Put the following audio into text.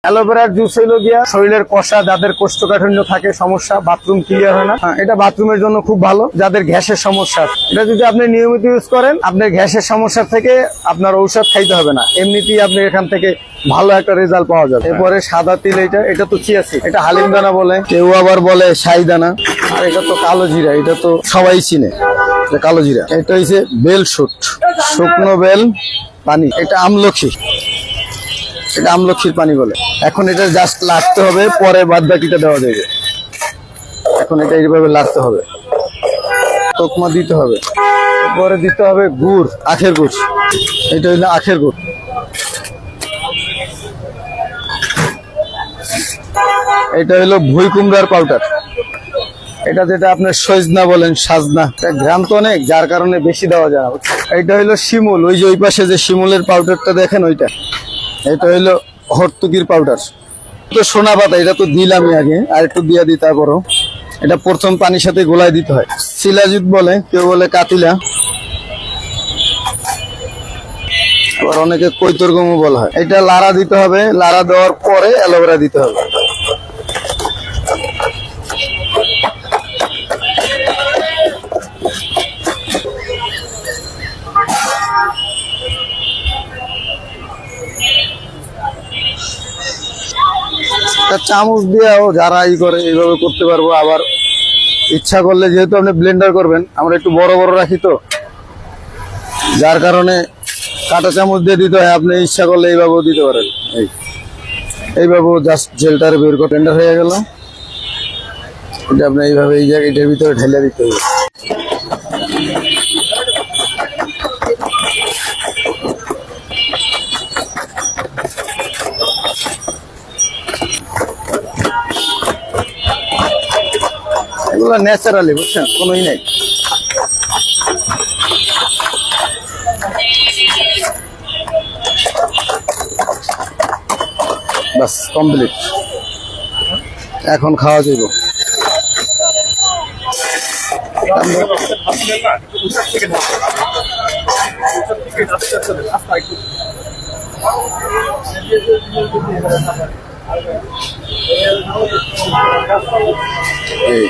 অ্যালোভেরার juice হইল গিয়া শরীরের কষা, যাদের কোষ্ঠকাঠিন্য থাকে সমস্যা, বাথরুম ক্লিয়ার হয় না, এটা বাথরুমের জন্য খুব ভালো। যাদের গ্যাসের সমস্যা আছে, এটা যদি আপনি নিয়মিত ইউজ করেন, আপনার গ্যাসের সমস্যা থেকে আপনার ঔষধ খাইতে হবে না, এমনিতেই আপনি এখান থেকে ভালো একটা রেজাল্ট পাওয়া যাবে। এরপরে সাদা তিল, এটা তো চিয়া সিড, এটা হালিম দানা বলে, কেউ আবার বলে শাহি দানা, আর এটা তো কালো জিরা, এটা তো সবাই চিনে, কালো জিরা। এটা হচ্ছে বেল শুট, শুকনো বেল পানি, এটা আমলখি, এটা আমলখির পানি বলে। এখন এটা জাস্ট লাগতে হবে, পরে বাদ বাকিটা দেওয়া যাবে। এখন এটা এইভাবে লাগতে হবে, তোকমা দিতে হবে, পরে দিতে হবে গুড়, আখের গুড়, এটা হইলো আখের গুড়। এটা হইলো ভুই কুমড়ার পাউডার, এটা যেটা আপনার সজনা বলেন, সাজনা, গ্রাম তো অনেক, যার কারণে বেশি দেওয়া যায় না। এটা হইলো শিমুল, ওই যে ওই পাশে যে শিমুলের পাউডারটা দেখেন ওইটা। এটা হইলো হরতুকির পাউডার, তো সোনা পাতা, এটা তো দিলামই আগে, আর একটু দিয়ে দিই তারপরও। এটা প্রথম পানির সাথে গোলায় দিতে হয়। শিলাজিৎ বলে, কেউ বলে কাতিলা, আবার অনেকে কৈতরগমও বলা হয়। এটা লাড়া দিতে হবে, লাড়া দেওয়ার পরে অ্যালোভেরা দিতে হবে। চামচ দিয়েও যারা ই করে এইভাবে করতে পারবো। আবার ইচ্ছা করলে, যেহেতু আপনি ব্লেন্ডার করবেন, আমরা একটু বড় বড় রাখি তো, যার কারণে কাঁটা চামচ দিয়ে দিতে হয়। আপনি ইচ্ছা করলে এইভাবেও দিতে পারেন, এইভাবেও জাস্ট জেলটার বের করে ব্লেন্ডার হয়ে গেল। এটা আপনি এইভাবে এই জায়গায় এটার ভিতরে ঢেলে দিতে হবে। এগুলো ন্যাচারালি, বুঝছেন, কোনোই নাই। বাস কমপ্লিট, এখন খাওয়া যাইব। এই